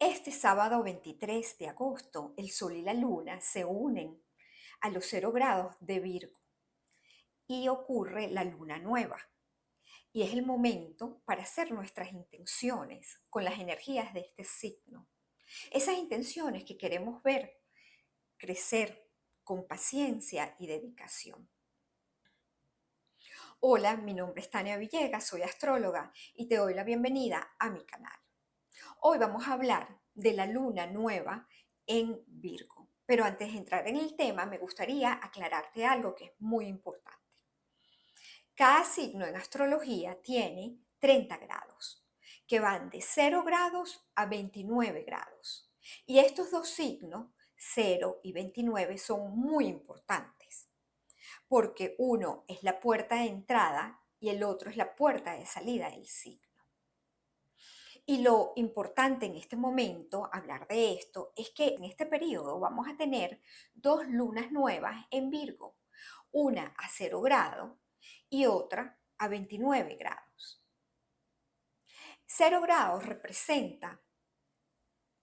Este sábado 23 de agosto, el Sol y la Luna se unen a los 0 grados de Virgo y ocurre la Luna Nueva. Y es el momento para hacer nuestras intenciones con las energías de este signo. Esas intenciones que queremos ver crecer con paciencia y dedicación. Hola, mi nombre es Tania Villegas, soy astróloga y te doy la bienvenida a mi canal. Hoy vamos a hablar de la luna nueva en Virgo. Pero antes de entrar en el tema, me gustaría aclararte algo que es muy importante. Cada signo en astrología tiene 30 grados, que van de 0 grados a 29 grados. Y estos dos signos, 0 y 29, son muy importantes, porque uno es la puerta de entrada y el otro es la puerta de salida del signo. Y lo importante en este momento, hablar de esto, es que en este periodo vamos a tener dos lunas nuevas en Virgo, una a 0 grado y otra a 29 grados. 0 grados representa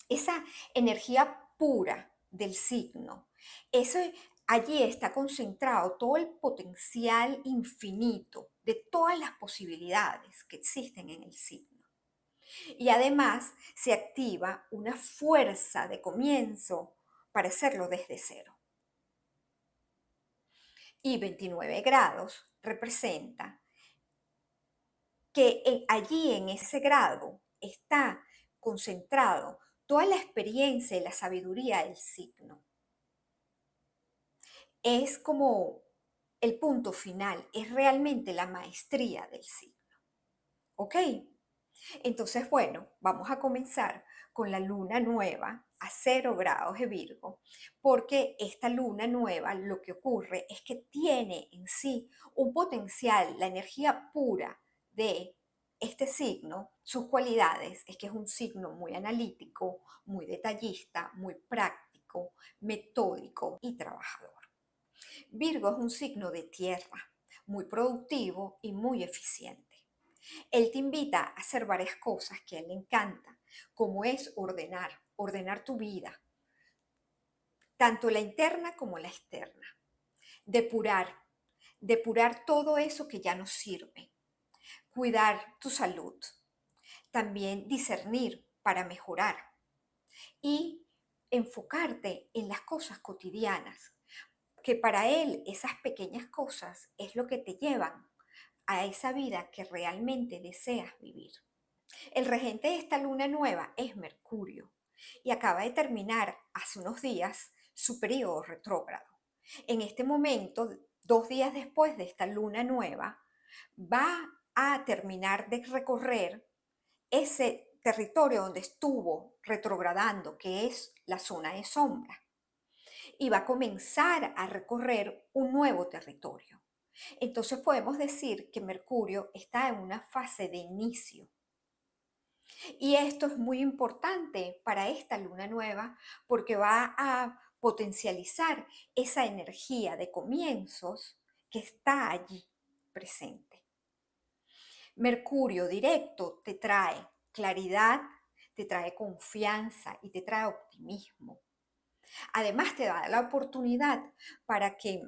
esa energía pura del signo. Eso, allí está concentrado todo el potencial infinito de todas las posibilidades que existen en el signo. Y además se activa una fuerza de comienzo para hacerlo desde cero. Y 29 grados representa que allí en ese grado está concentrado toda la experiencia y la sabiduría del signo. Es como el punto final, es realmente la maestría del signo. ¿Ok? Entonces, bueno, vamos a comenzar con la luna nueva a 0 grados de Virgo, porque esta luna nueva lo que ocurre es que tiene en sí un potencial, la energía pura de este signo, sus cualidades es que es un signo muy analítico, muy detallista, muy práctico, metódico y trabajador. Virgo es un signo de tierra, muy productivo y muy eficiente. Él te invita a hacer varias cosas que a él le encanta, como es ordenar tu vida, tanto la interna como la externa. Depurar, depurar todo eso que ya no sirve. Cuidar tu salud. También discernir para mejorar. Y enfocarte en las cosas cotidianas, que para él esas pequeñas cosas es lo que te llevan a esa vida que realmente deseas vivir. El regente de esta luna nueva es Mercurio y acaba de terminar hace unos días su periodo retrógrado. En este momento, 2 días después de esta luna nueva, va a terminar de recorrer ese territorio donde estuvo retrogradando, que es la zona de sombra, y va a comenzar a recorrer un nuevo territorio. Entonces podemos decir que Mercurio está en una fase de inicio. Y esto es muy importante para esta luna nueva porque va a potencializar esa energía de comienzos que está allí presente. Mercurio directo te trae claridad, te trae confianza y te trae optimismo. Además te da la oportunidad para que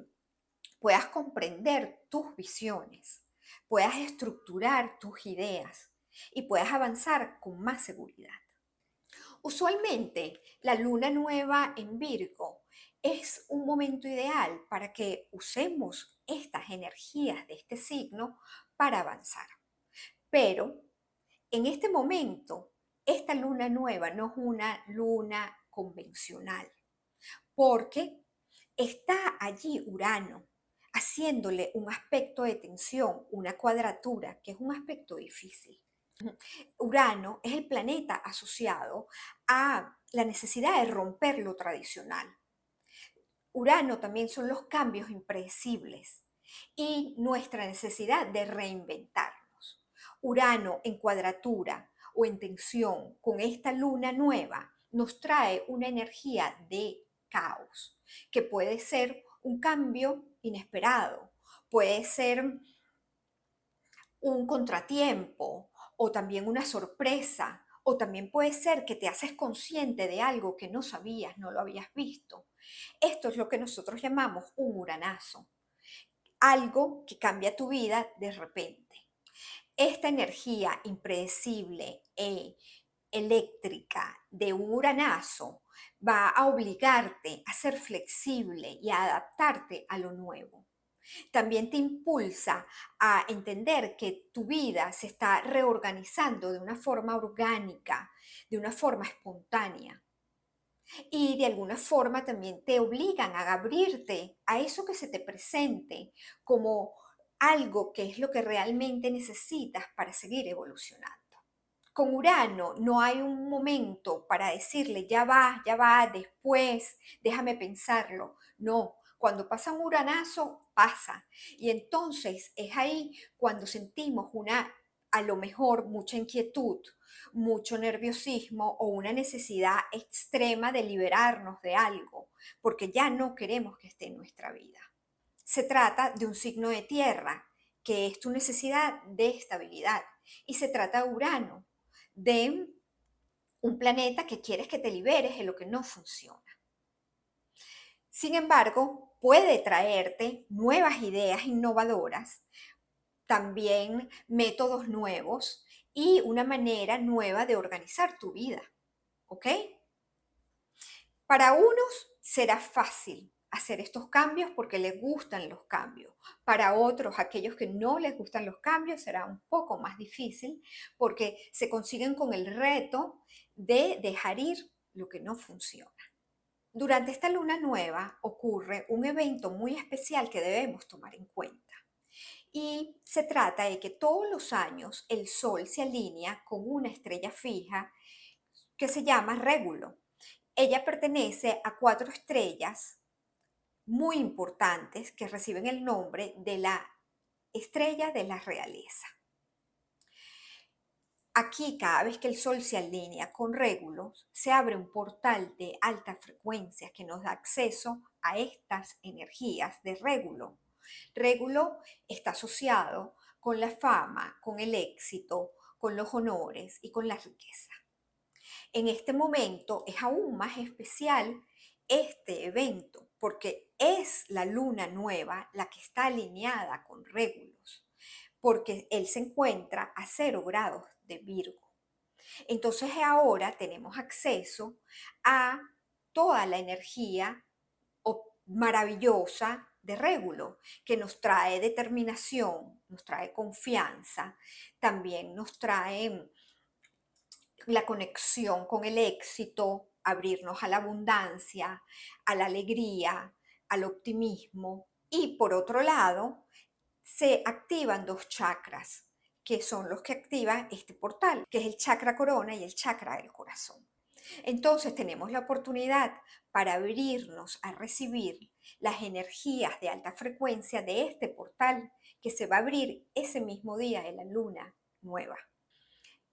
puedas comprender tus visiones, puedas estructurar tus ideas y puedas avanzar con más seguridad. Usualmente, la luna nueva en Virgo es un momento ideal para que usemos estas energías de este signo para avanzar. Pero en este momento, esta luna nueva no es una luna convencional, porque está allí Urano haciéndole un aspecto de tensión, una cuadratura, que es un aspecto difícil. Urano es el planeta asociado a la necesidad de romper lo tradicional. Urano también son los cambios impredecibles y nuestra necesidad de reinventarnos. Urano en cuadratura o en tensión con esta luna nueva nos trae una energía de caos, que puede ser un cambio inesperado, puede ser un contratiempo o también una sorpresa O también puede ser que te haces consciente de algo que no sabías, no lo habías visto. Esto es lo que nosotros llamamos un uranazo, algo que cambia tu vida de repente. Esta energía impredecible e eléctrica de un uranazo va a obligarte a ser flexible y a adaptarte a lo nuevo. También te impulsa a entender que tu vida se está reorganizando de una forma orgánica, de una forma espontánea. Y de alguna forma también te obligan a abrirte a eso que se te presente como algo que es lo que realmente necesitas para seguir evolucionando. Con Urano no hay un momento para decirle, ya va, después, déjame pensarlo. No, cuando pasa un uranazo, pasa. Y entonces es ahí cuando sentimos a lo mejor mucha inquietud, mucho nerviosismo o una necesidad extrema de liberarnos de algo, porque ya no queremos que esté en nuestra vida. Se trata de un signo de tierra, que es tu necesidad de estabilidad. Y se trata de Urano, de un planeta que quieres que te liberes de lo que no funciona. Sin embargo, puede traerte nuevas ideas innovadoras, también métodos nuevos y una manera nueva de organizar tu vida. ¿Ok? Para unos será fácil hacer estos cambios porque les gustan los cambios. Para otros, aquellos que no les gustan los cambios, será un poco más difícil porque se consiguen con el reto de dejar ir lo que no funciona. Durante esta luna nueva ocurre un evento muy especial que debemos tomar en cuenta. Y se trata de que todos los años el Sol se alinea con una estrella fija que se llama Régulo. Ella pertenece a 4 estrellas muy importantes que reciben el nombre de la estrella de la realeza. Aquí, cada vez que el Sol se alinea con Régulos, se abre un portal de alta frecuencia que nos da acceso a estas energías de Régulo. Régulo está asociado con la fama, con el éxito, con los honores y con la riqueza. En este momento es aún más especial este evento porque es la luna nueva la que está alineada con Régulos, porque él se encuentra a 0 grados de Virgo. Entonces ahora tenemos acceso a toda la energía maravillosa de Régulo, que nos trae determinación, nos trae confianza, también nos trae la conexión con el éxito, abrirnos a la abundancia, a la alegría, al optimismo. Y por otro lado, se activan 2 chakras, que son los que activan este portal, que es el chakra corona y el chakra del corazón. Entonces tenemos la oportunidad para abrirnos a recibir las energías de alta frecuencia de este portal que se va a abrir ese mismo día de la luna nueva.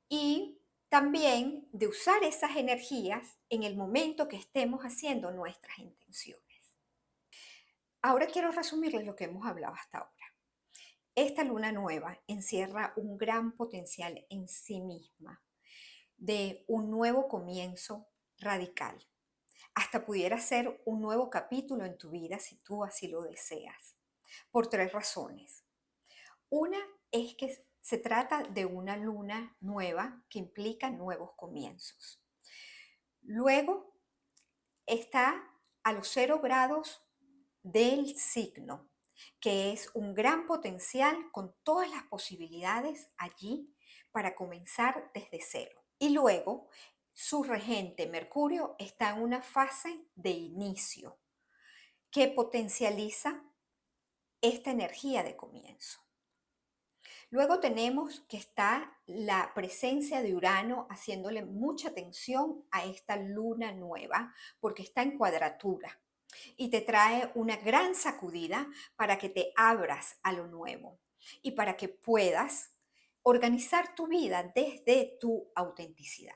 Y también de usar esas energías en el momento que estemos haciendo nuestras intenciones. Ahora quiero resumirles lo que hemos hablado hasta ahora. Esta luna nueva encierra un gran potencial en sí misma de un nuevo comienzo radical. Hasta pudiera ser un nuevo capítulo en tu vida si tú así lo deseas, por 3 razones. Una es que se trata de una luna nueva que implica nuevos comienzos. Luego está a los 0 grados del signo, que es un gran potencial con todas las posibilidades allí para comenzar desde cero. Y luego su regente Mercurio está en una fase de inicio que potencializa esta energía de comienzo. Luego tenemos que está la presencia de Urano haciéndole mucha atención a esta luna nueva porque está en cuadratura y te trae una gran sacudida para que te abras a lo nuevo y para que puedas organizar tu vida desde tu autenticidad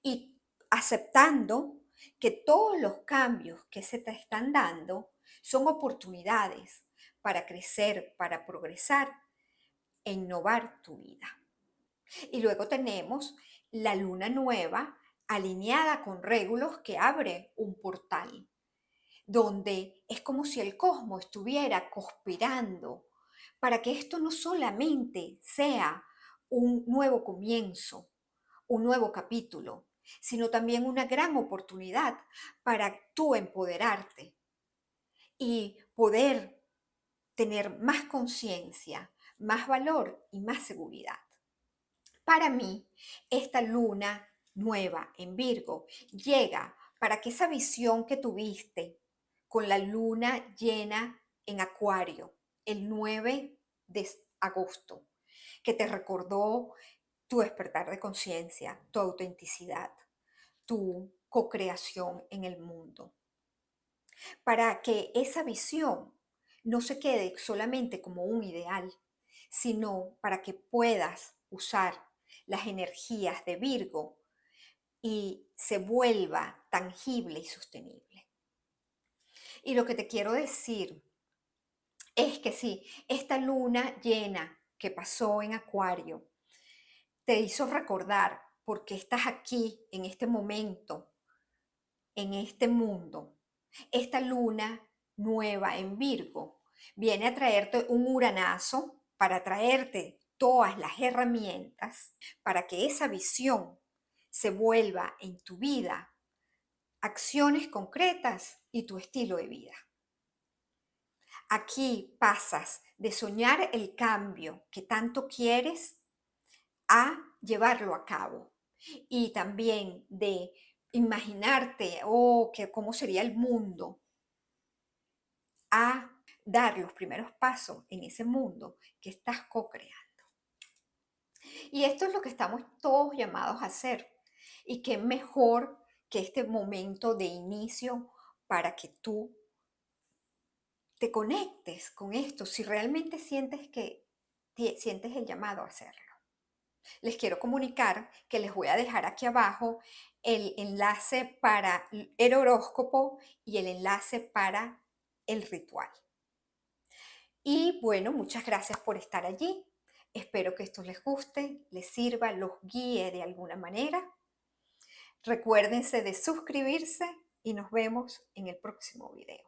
y aceptando que todos los cambios que se te están dando son oportunidades para crecer, para progresar e innovar tu vida. Y luego tenemos la luna nueva alineada con Régulos que abre un portal, donde es como si el cosmos estuviera conspirando para que esto no solamente sea un nuevo comienzo, un nuevo capítulo, sino también una gran oportunidad para tú empoderarte y poder tener más conciencia, más valor y más seguridad. Para mí, esta luna nueva en Virgo llega para que esa visión que tuviste con la luna llena en Acuario el 9 de agosto, que te recordó tu despertar de conciencia, tu autenticidad, tu co-creación en el mundo, para que esa visión no se quede solamente como un ideal, sino para que puedas usar las energías de Virgo y se vuelva tangible y sostenible. Y lo que te quiero decir es que sí, esta luna llena que pasó en Acuario te hizo recordar por qué estás aquí en este momento, en este mundo. Esta luna nueva en Virgo viene a traerte un uranazo para traerte todas las herramientas para que esa visión se vuelva en tu vida acciones concretas y tu estilo de vida. Aquí pasas de soñar el cambio que tanto quieres a llevarlo a cabo y también de imaginarte, que cómo sería el mundo, a dar los primeros pasos en ese mundo que estás co-creando. Y esto es lo que estamos todos llamados a hacer. Y qué mejor que este momento de inicio para que tú te conectes con esto si realmente sientes que sientes el llamado a hacerlo. Les quiero comunicar que les voy a dejar aquí abajo el enlace para el horóscopo y el enlace para el ritual. Y bueno, muchas gracias por estar allí. Espero que esto les guste, les sirva, los guíe de alguna manera. Recuérdense de suscribirse y nos vemos en el próximo video.